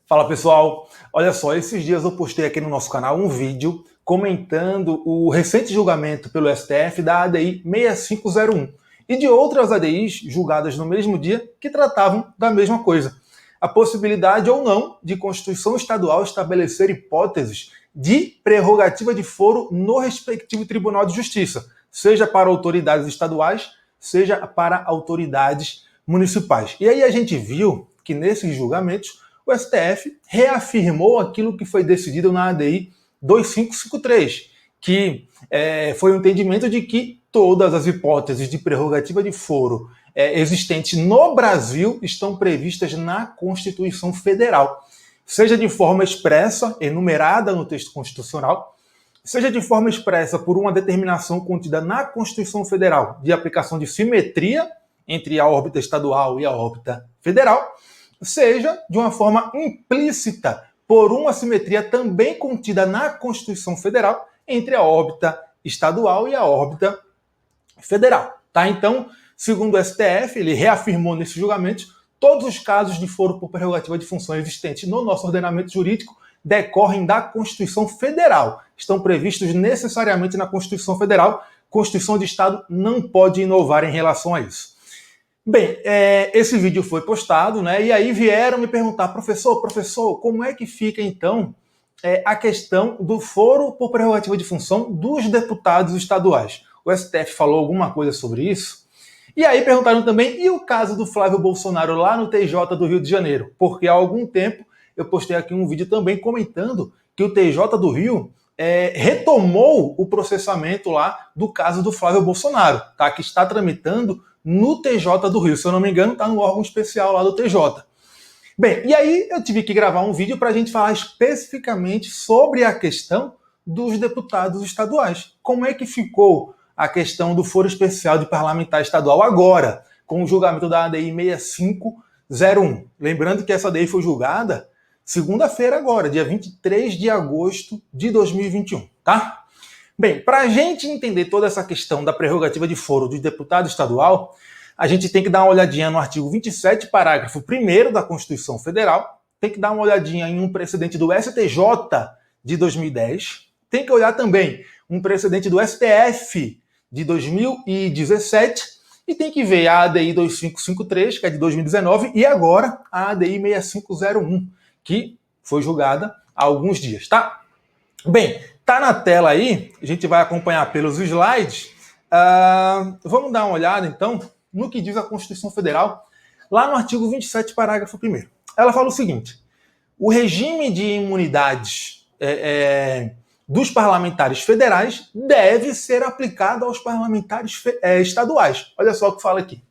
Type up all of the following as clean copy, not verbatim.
Fala pessoal, olha só, esses dias eu postei aqui no nosso canal um vídeo comentando o recente julgamento pelo STF da ADI 6501 e de outras ADIs julgadas no mesmo dia que tratavam da mesma coisa. A possibilidade ou não de Constituição Estadual estabelecer hipóteses de prerrogativa de foro no respectivo Tribunal de Justiça, seja para autoridades estaduais, seja para autoridades municipais. E aí a gente viu que nesses julgamentos o STF reafirmou aquilo que foi decidido na ADI 2553, que foi o entendimento de que todas as hipóteses de prerrogativa de foro existentes no Brasil estão previstas na Constituição Federal, seja de forma expressa, enumerada no texto constitucional, seja de forma expressa por uma determinação contida na Constituição Federal de aplicação de simetria entre a órbita estadual e a órbita federal, seja de uma forma implícita por uma simetria também contida na Constituição Federal entre a órbita estadual e a órbita federal. Tá? Então, segundo o STF, ele reafirmou nesses julgamentos, todos os casos de foro por prerrogativa de função existentes no nosso ordenamento jurídico decorrem da Constituição Federal. Estão previstos necessariamente na Constituição Federal. Constituição de Estado não pode inovar em relação a isso. Bem, esse vídeo foi postado, né? E aí vieram me perguntar, professor, como é que fica então a questão do foro por prerrogativa de função dos deputados estaduais? O STF falou alguma coisa sobre isso? E aí perguntaram também, e o caso do Flávio Bolsonaro lá no TJ do Rio de Janeiro? Porque há algum tempo eu postei aqui um vídeo também comentando que o TJ do Rio retomou o processamento lá do caso do Flávio Bolsonaro, tá? Que está tramitando no TJ do Rio. Se eu não me engano, está no órgão especial lá do TJ. Bem, e aí eu tive que gravar um vídeo para a gente falar especificamente sobre a questão dos deputados estaduais. Como é que ficou a questão do foro especial de parlamentar estadual agora, com o julgamento da ADI 6501. Lembrando que essa ADI foi julgada segunda-feira agora, dia 23 de agosto de 2021, tá? Bem, para a gente entender toda essa questão da prerrogativa de foro do deputado estadual, a gente tem que dar uma olhadinha no artigo 27, parágrafo 1º da Constituição Federal, tem que dar uma olhadinha em um precedente do STJ de 2010, tem que olhar também um precedente do STF de 2017 e tem que ver a ADI 2553, que é de 2019, e agora a ADI 6501, que foi julgada há alguns dias, tá? Bem, tá na tela aí, a gente vai acompanhar pelos slides. Vamos dar uma olhada, então, no que diz a Constituição Federal, lá no artigo 27, parágrafo 1º. Ela fala o seguinte, o regime de imunidades dos parlamentares federais deve ser aplicado aos parlamentares estaduais. Olha só o que fala aqui.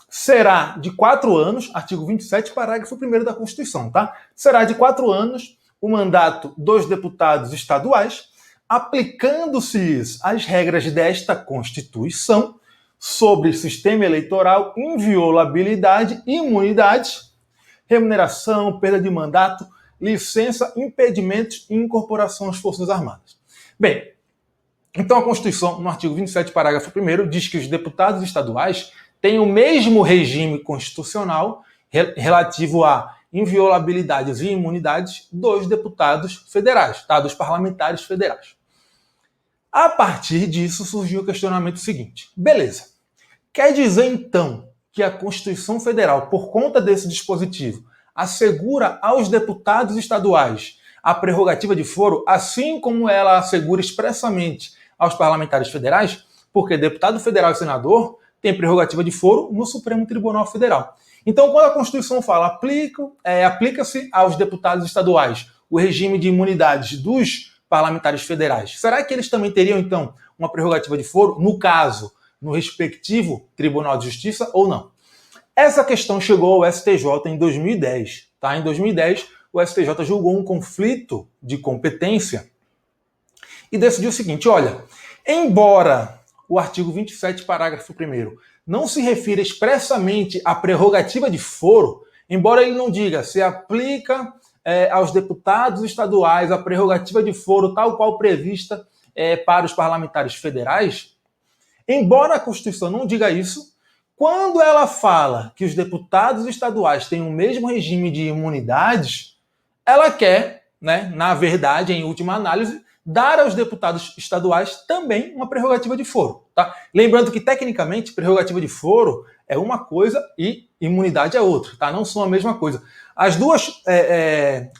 Será de 4 anos, artigo 27, parágrafo 1º da Constituição, tá? Será de 4 anos o mandato dos deputados estaduais, aplicando-se as regras desta Constituição sobre sistema eleitoral, inviolabilidade, imunidade, remuneração, perda de mandato, licença, impedimentos e incorporação às Forças Armadas. Bem, então a Constituição, no artigo 27, parágrafo 1º, diz que os deputados estaduais têm o mesmo regime constitucional relativo a inviolabilidades e imunidades dos deputados federais, tá? Dos parlamentares federais. A partir disso surgiu o questionamento seguinte. Beleza. Quer dizer, então, que a Constituição Federal, por conta desse dispositivo, assegura aos deputados estaduais a prerrogativa de foro, assim como ela assegura expressamente aos parlamentares federais? Porque deputado federal e senador tem prerrogativa de foro no Supremo Tribunal Federal. Então, quando a Constituição fala aplica-se aos deputados estaduais o regime de imunidades dos parlamentares federais, será que eles também teriam, então, uma prerrogativa de foro, no caso, no respectivo Tribunal de Justiça ou não? Essa questão chegou ao STJ em 2010. Tá? Em 2010, o STJ julgou um conflito de competência e decidiu o seguinte, olha, embora o artigo 27, parágrafo 1º, não se refira expressamente à prerrogativa de foro, embora ele não diga se aplica aos deputados estaduais a prerrogativa de foro tal qual prevista para os parlamentares federais, embora a Constituição não diga isso, Quando ela fala que os deputados estaduais têm o mesmo regime de imunidades, ela quer, né, na verdade, em última análise, dar aos deputados estaduais também uma prerrogativa de foro. Tá? Lembrando que, tecnicamente, prerrogativa de foro é uma coisa e imunidade é outra. Tá? Não são a mesma coisa. As duas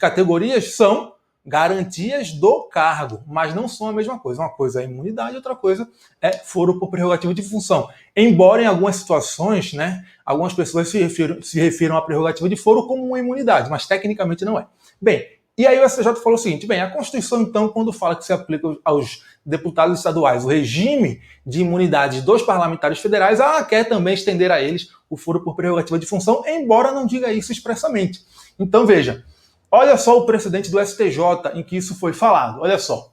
categorias são garantias do cargo, mas não são a mesma coisa. Uma coisa é imunidade, outra coisa é foro por prerrogativa de função. Embora em algumas situações, né, algumas pessoas se refiram à prerrogativa de foro como uma imunidade, mas tecnicamente não é. Bem, e aí o STJ falou o seguinte, bem, a Constituição, então, quando fala que se aplica aos deputados estaduais o regime de imunidade dos parlamentares federais, ela quer também estender a eles o foro por prerrogativa de função, embora não diga isso expressamente. Então, veja, olha só o precedente do STJ em que isso foi falado. Olha só.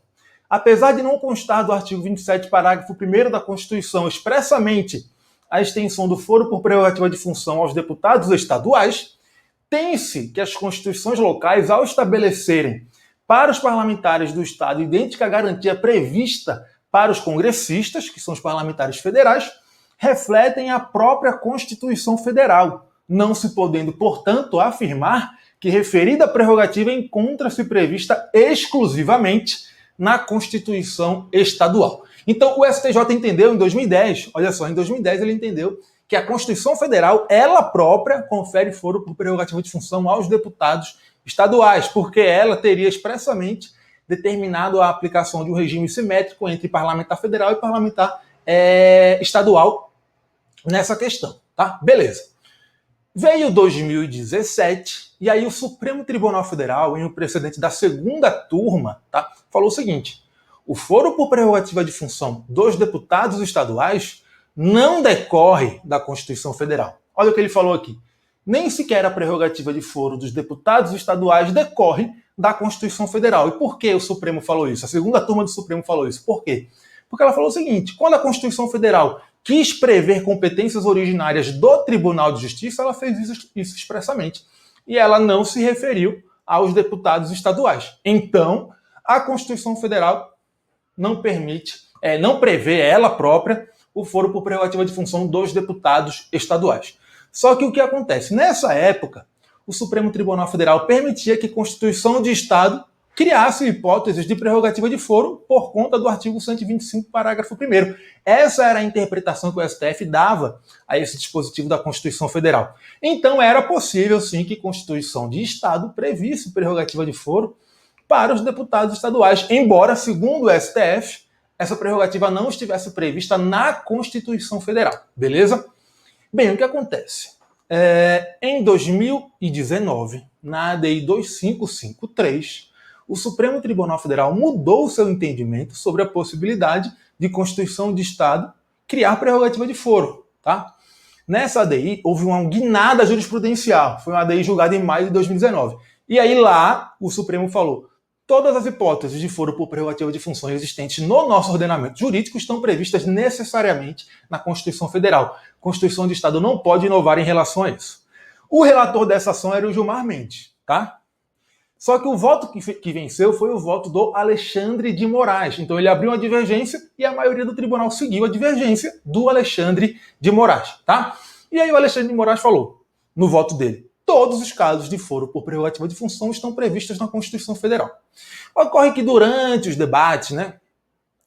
Apesar de não constar do artigo 27, parágrafo 1º da Constituição, expressamente a extensão do foro por prerrogativa de função aos deputados estaduais, tem-se que as constituições locais, ao estabelecerem para os parlamentares do Estado idêntica garantia prevista para os congressistas, que são os parlamentares federais, refletem a própria Constituição Federal, não se podendo, portanto, afirmar que referida prerrogativa encontra-se prevista exclusivamente na Constituição Estadual. Então, o STJ entendeu em 2010, olha só, em 2010 ele entendeu que a Constituição Federal, ela própria, confere foro por prerrogativa de função aos deputados estaduais, porque ela teria expressamente determinado a aplicação de um regime simétrico entre parlamentar federal e parlamentar estadual nessa questão, tá? Beleza. Veio 2017, e aí o Supremo Tribunal Federal, em um precedente da segunda turma, tá, falou o seguinte: o foro por prerrogativa de função dos deputados estaduais não decorre da Constituição Federal. Olha o que ele falou aqui. Nem sequer a prerrogativa de foro dos deputados estaduais decorre da Constituição Federal. E por que o Supremo falou isso? A segunda turma do Supremo falou isso. Por quê? Porque ela falou o seguinte: quando a Constituição Federal quis prever competências originárias do Tribunal de Justiça, ela fez isso expressamente. E ela não se referiu aos deputados estaduais. Então, a Constituição Federal não permite, não prevê ela própria o foro por prerrogativa de função dos deputados estaduais. Só que o que acontece? Nessa época, o Supremo Tribunal Federal permitia que a Constituição de Estado criasse hipóteses de prerrogativa de foro por conta do artigo 125, parágrafo 1º. Essa era a interpretação que o STF dava a esse dispositivo da Constituição Federal. Então era possível, sim, que a Constituição de Estado previsse prerrogativa de foro para os deputados estaduais, embora, segundo o STF, essa prerrogativa não estivesse prevista na Constituição Federal. Beleza? Bem, o que acontece? Em 2019, na ADI 2553, o Supremo Tribunal Federal mudou seu entendimento sobre a possibilidade de Constituição de Estado criar prerrogativa de foro. Tá? Nessa ADI, houve uma guinada jurisprudencial. Foi uma ADI julgada em maio de 2019. E aí lá, o Supremo falou: todas as hipóteses de foro por prerrogativa de funções existentes no nosso ordenamento jurídico estão previstas necessariamente na Constituição Federal. Constituição de Estado não pode inovar em relação a isso. O relator dessa ação era o Gilmar Mendes, tá? Só que o voto que venceu foi o voto do Alexandre de Moraes. Então ele abriu uma divergência e a maioria do tribunal seguiu a divergência do Alexandre de Moraes, tá? E aí o Alexandre de Moraes falou, no voto dele: todos os casos de foro por prerrogativa de função estão previstos na Constituição Federal. Ocorre que durante os debates, né?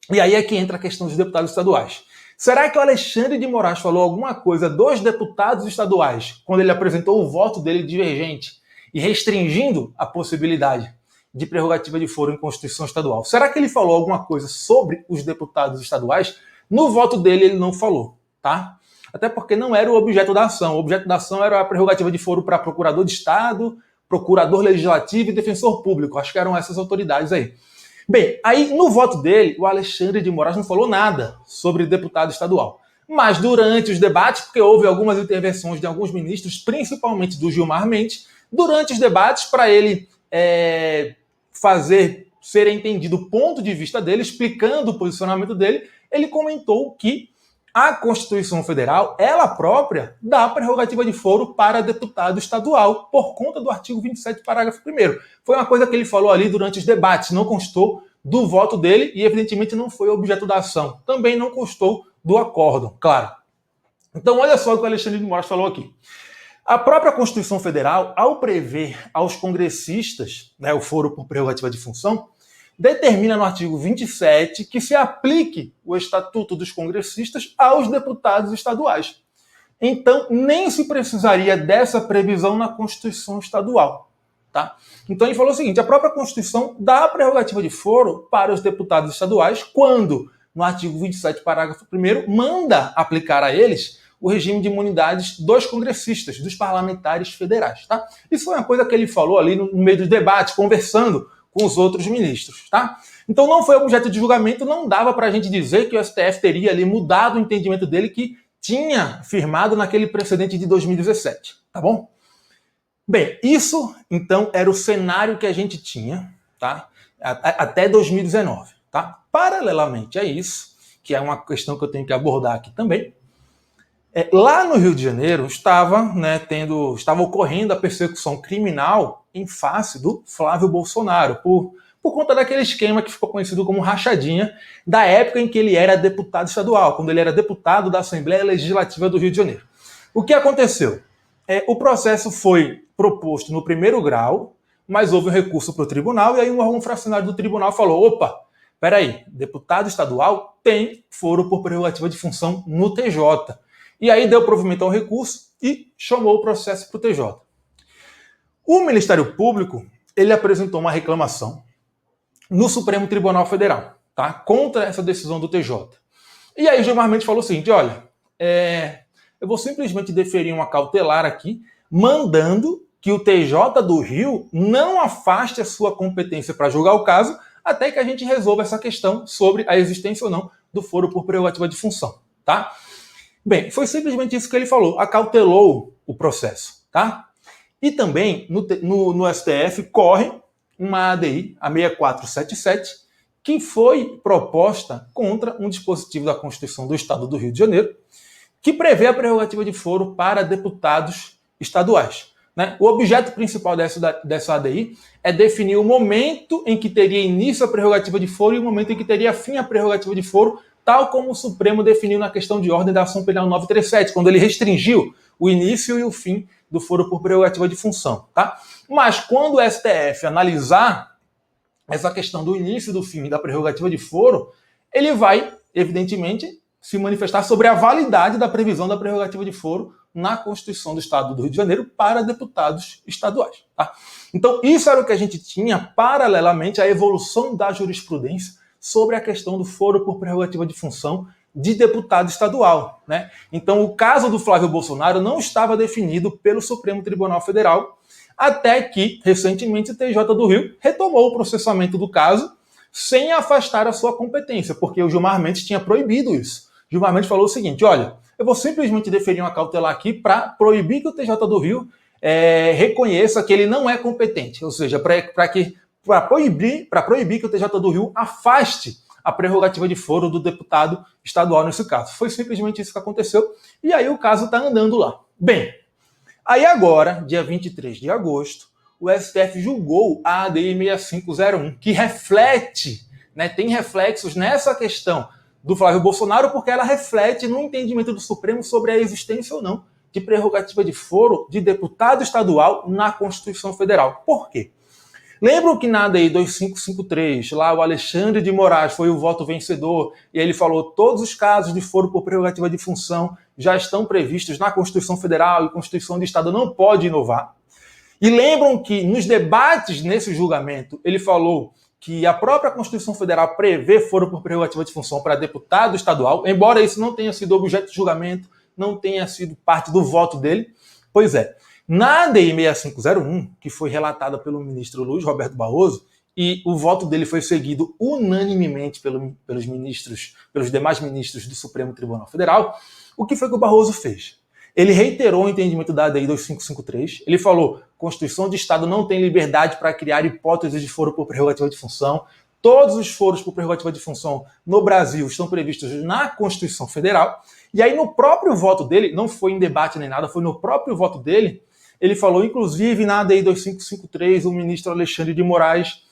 E aí é que entra a questão dos deputados estaduais. Será que o Alexandre de Moraes falou alguma coisa dos deputados estaduais quando ele apresentou o voto dele divergente e restringindo a possibilidade de prerrogativa de foro em Constituição Estadual? Será que ele falou alguma coisa sobre os deputados estaduais? No voto dele ele não falou, tá? Até porque não era o objeto da ação. O objeto da ação era a prerrogativa de foro para procurador de Estado, procurador legislativo e defensor público. Acho que eram essas autoridades aí. Bem, aí no voto dele, o Alexandre de Moraes não falou nada sobre deputado estadual. Mas durante os debates, porque houve algumas intervenções de alguns ministros, principalmente do Gilmar Mendes, durante os debates, para ele fazer ser entendido o ponto de vista dele, explicando o posicionamento dele, ele comentou que a Constituição Federal, ela própria, dá prerrogativa de foro para deputado estadual, por conta do artigo 27, parágrafo 1º. Foi uma coisa que ele falou ali durante os debates, não constou do voto dele e, evidentemente, não foi objeto da ação. Também não constou do acórdão, claro. Então, olha só o que o Alexandre de Moraes falou aqui. A própria Constituição Federal, ao prever aos congressistas, né, o foro por prerrogativa de função, determina no artigo 27 que se aplique o Estatuto dos Congressistas aos deputados estaduais. Então, nem se precisaria dessa previsão na Constituição estadual. Tá? Então, ele falou o seguinte: a própria Constituição dá a prerrogativa de foro para os deputados estaduais quando, no artigo 27, parágrafo 1º, manda aplicar a eles o regime de imunidades dos congressistas, dos parlamentares federais. Tá? Isso foi uma coisa que ele falou ali no meio do debate, conversando com os outros ministros. Tá? Então, não foi objeto de julgamento, não dava para a gente dizer que o STF teria ali mudado o entendimento dele que tinha firmado naquele precedente de 2017, tá bom? Bem, isso, então, era o cenário que a gente tinha, tá? Até 2019, tá? Paralelamente a isso, que é uma questão que eu tenho que abordar aqui também, lá no Rio de Janeiro estava ocorrendo a persecução criminal em face do Flávio Bolsonaro, por conta daquele esquema que ficou conhecido como rachadinha, da época em que ele era deputado estadual, quando ele era deputado da Assembleia Legislativa do Rio de Janeiro. O que aconteceu? O processo foi proposto no primeiro grau, mas houve um recurso para o tribunal, e aí um órgão fracionário do tribunal falou: opa, peraí, deputado estadual tem foro por prerrogativa de função no TJ. E aí deu provimento ao recurso e chamou o processo para o TJ. O Ministério Público, ele apresentou uma reclamação no Supremo Tribunal Federal, tá? Contra essa decisão do TJ. E aí Gilmar Mendes falou o seguinte: olha, eu vou simplesmente deferir uma cautelar aqui, mandando que o TJ do Rio não afaste a sua competência para julgar o caso, até que a gente resolva essa questão sobre a existência ou não do foro por prerrogativa de função, tá? Bem, foi simplesmente isso que ele falou, acautelou o processo, tá? E também no STF corre uma ADI, a 6477, que foi proposta contra um dispositivo da Constituição do Estado do Rio de Janeiro, que prevê a prerrogativa de foro para deputados estaduais. Né? O objeto principal dessa ADI é definir o momento em que teria início a prerrogativa de foro e o momento em que teria fim a prerrogativa de foro, tal como o Supremo definiu na questão de ordem da ação penal 937, quando ele restringiu o início e o fim do foro por prerrogativa de função. Tá? Mas quando o STF analisar essa questão do início e do fim da prerrogativa de foro, ele vai, evidentemente, se manifestar sobre a validade da previsão da prerrogativa de foro na Constituição do Estado do Rio de Janeiro para deputados estaduais. Tá? Então, isso era o que a gente tinha paralelamente à evolução da jurisprudência sobre a questão do foro por prerrogativa de função de deputado estadual. Né? Então, o caso do Flávio Bolsonaro não estava definido pelo Supremo Tribunal Federal, até que, recentemente, o TJ do Rio retomou o processamento do caso sem afastar a sua competência, porque o Gilmar Mendes tinha proibido isso. Gilmar Mendes falou o seguinte: olha, eu vou simplesmente deferir uma cautelar aqui para proibir que o TJ do Rio reconheça que ele não é competente, ou seja, para proibir que o TJ do Rio afaste a prerrogativa de foro do deputado estadual nesse caso. Foi simplesmente isso que aconteceu, e aí o caso está andando lá. Bem, aí agora, dia 23 de agosto, o STF julgou a ADI 6501, que reflete, né, tem reflexos nessa questão do Flávio Bolsonaro, porque ela reflete no entendimento do Supremo sobre a existência ou não de prerrogativa de foro de deputado estadual na Constituição Federal. Por quê? Lembram que na ADI 2553, lá o Alexandre de Moraes foi o voto vencedor, e ele falou que todos os casos de foro por prerrogativa de função já estão previstos na Constituição Federal e a Constituição de Estado não pode inovar. E lembram que nos debates nesse julgamento, ele falou que a própria Constituição Federal prevê foro por prerrogativa de função para deputado estadual, embora isso não tenha sido objeto de julgamento, não tenha sido parte do voto dele. Pois é, na ADI 6501, que foi relatada pelo ministro Luiz Roberto Barroso, e o voto dele foi seguido unanimemente pelos demais ministros do Supremo Tribunal Federal, o que foi que o Barroso fez? Ele reiterou o entendimento da ADI 2553, ele falou: Constituição de Estado não tem liberdade para criar hipóteses de foro por prerrogativa de função, todos os foros por prerrogativa de função no Brasil estão previstos na Constituição Federal, e aí no próprio voto dele, não foi em debate nem nada, foi no próprio voto dele, ele falou, inclusive na ADI 2553, o ministro Alexandre de Moraes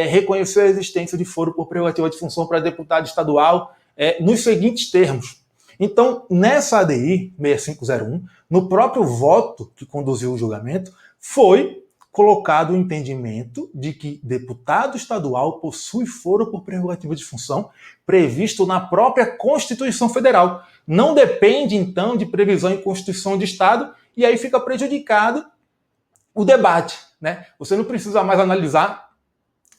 reconheceu a existência de foro por prerrogativa de função para deputado estadual nos seguintes termos: Então, nessa ADI 6501, no próprio voto que conduziu o julgamento, foi colocado o entendimento de que deputado estadual possui foro por prerrogativa de função previsto na própria Constituição Federal. Não depende, então, de previsão em Constituição de Estado, e aí fica prejudicado o debate, né? Você não precisa mais analisar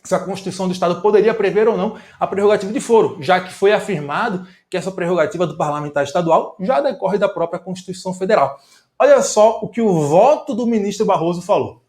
se a Constituição do Estado poderia prever ou não a prerrogativa de foro, já que foi afirmado que essa prerrogativa do parlamentar estadual já decorre da própria Constituição Federal. Olha só o que o voto do ministro Barroso falou.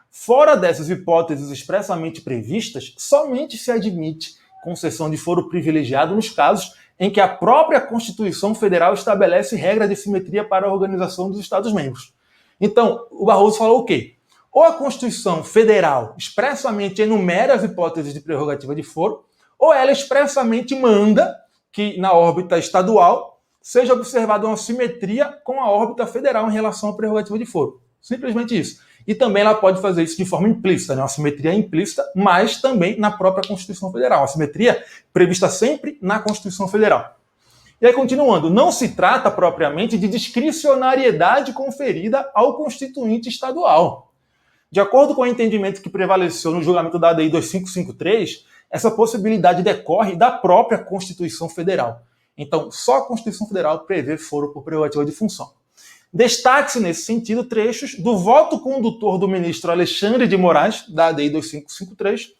Fora dessas hipóteses expressamente previstas, somente se admite concessão de foro privilegiado nos casos em que a própria Constituição Federal estabelece regra de simetria para a organização dos Estados-membros. Então, o Barroso falou o quê? Ou a Constituição Federal expressamente enumera as hipóteses de prerrogativa de foro, ou ela expressamente manda que na órbita estadual seja observada uma simetria com a órbita federal em relação à prerrogativa de foro. Simplesmente isso. E também ela pode fazer isso de forma implícita, né? Uma simetria implícita, mas também na própria Constituição Federal. Uma simetria prevista sempre na Constituição Federal. E aí, continuando, não se trata propriamente de discricionariedade conferida ao constituinte estadual. De acordo com o entendimento que prevaleceu no julgamento da ADI 2553, essa possibilidade decorre da própria Constituição Federal. Então, só a Constituição Federal prevê foro por prerrogativa de função. Destaque-se, nesse sentido, trechos do voto condutor do ministro Alexandre de Moraes, da ADI 2553,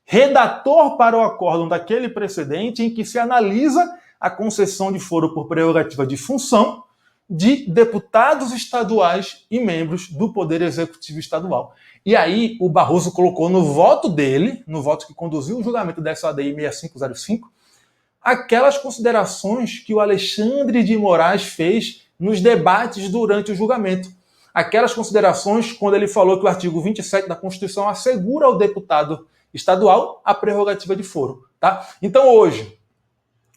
redator para o acórdão daquele precedente em que se analisa a concessão de foro por prerrogativa de função de deputados estaduais e membros do Poder Executivo Estadual. E aí o Barroso colocou no voto dele, no voto que conduziu o julgamento dessa ADI 6505, aquelas considerações que o Alexandre de Moraes fez nos debates durante o julgamento. Aquelas considerações quando ele falou que o artigo 27 da Constituição assegura ao deputado estadual a prerrogativa de foro. Tá? Então hoje,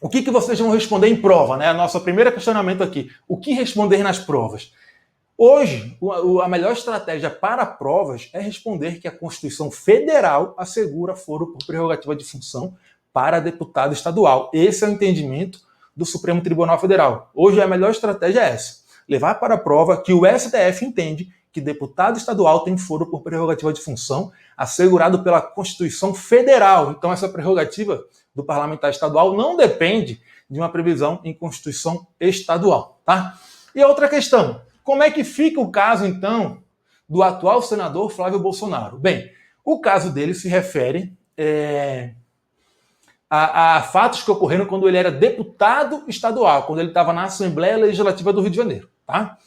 o que vocês vão responder em prova, né? Nosso primeiro questionamento aqui. O que responder nas provas? Hoje, a melhor estratégia para provas é responder que a Constituição Federal assegura foro por prerrogativa de função para deputado estadual. Esse é o entendimento do Supremo Tribunal Federal. Hoje a melhor estratégia é essa. Levar para a prova que o STF entende que deputado estadual tem foro por prerrogativa de função assegurado pela Constituição Federal. Então essa prerrogativa do parlamentar estadual não depende de uma previsão em Constituição estadual, tá? E a outra questão, como é que fica o caso, então, do atual senador Flávio Bolsonaro? Bem, o caso dele se refere a fatos que ocorreram quando ele era deputado estadual, quando ele estava na Assembleia Legislativa do Rio de Janeiro, tá?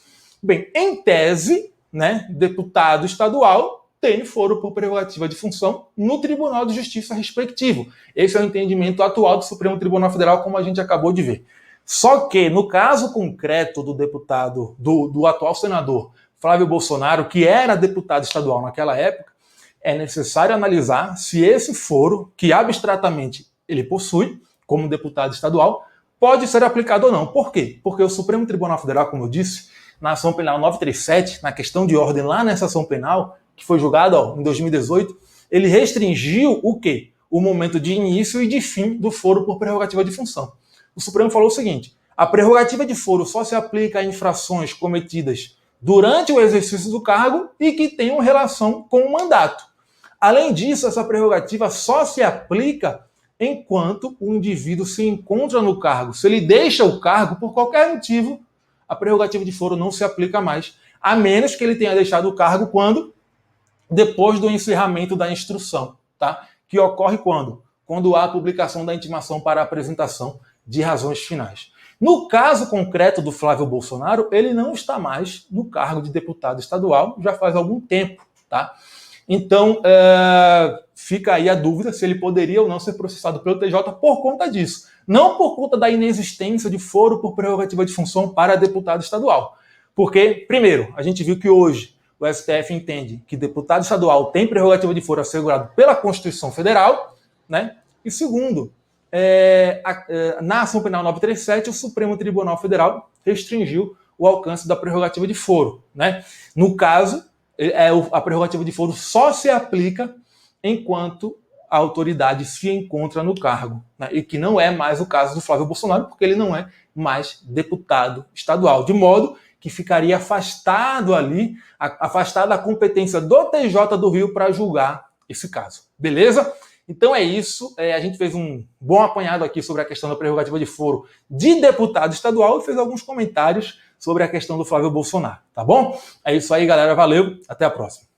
Bem, em tese, né, deputado estadual tem foro por prerrogativa de função no Tribunal de Justiça respectivo. Esse é o entendimento atual do Supremo Tribunal Federal, como a gente acabou de ver. Só que, no caso concreto do deputado, do atual senador Flávio Bolsonaro, que era deputado estadual naquela época, é necessário analisar se esse foro, que abstratamente ele possui, como deputado estadual, pode ser aplicado ou não. Por quê? Porque o Supremo Tribunal Federal, como eu disse, na ação penal 937, na questão de ordem lá nessa ação penal, que foi julgada em 2018, ele restringiu o quê? O momento de início e de fim do foro por prerrogativa de função. O Supremo falou o seguinte: a prerrogativa de foro só se aplica a infrações cometidas durante o exercício do cargo e que tenham relação com o mandato. Além disso, essa prerrogativa só se aplica enquanto o indivíduo se encontra no cargo. Se ele deixa o cargo por qualquer motivo, a prerrogativa de foro não se aplica mais, a menos que ele tenha deixado o cargo quando? Depois do encerramento da instrução, tá? Que ocorre quando? Quando há a publicação da intimação para a apresentação de razões finais. No caso concreto do Flávio Bolsonaro, ele não está mais no cargo de deputado estadual, já faz algum tempo, tá? Então, fica aí a dúvida se ele poderia ou não ser processado pelo TJ por conta disso. Não por conta da inexistência de foro por prerrogativa de função para deputado estadual. Porque, primeiro, a gente viu que hoje o STF entende que deputado estadual tem prerrogativa de foro assegurado pela Constituição Federal, né? E segundo, na ação penal 937, o Supremo Tribunal Federal restringiu o alcance da prerrogativa de foro, né? No caso, a prerrogativa de foro só se aplica enquanto a autoridade se encontra no cargo, né? E que não é mais o caso do Flávio Bolsonaro, porque ele não é mais deputado estadual, de modo que ficaria afastado ali, afastado da competência do TJ do Rio para julgar esse caso. Beleza? Então é isso. A gente fez um bom apanhado aqui sobre a questão da prerrogativa de foro de deputado estadual e fez alguns comentários sobre a questão do Flávio Bolsonaro, tá bom? É isso aí, galera. Valeu. Até a próxima.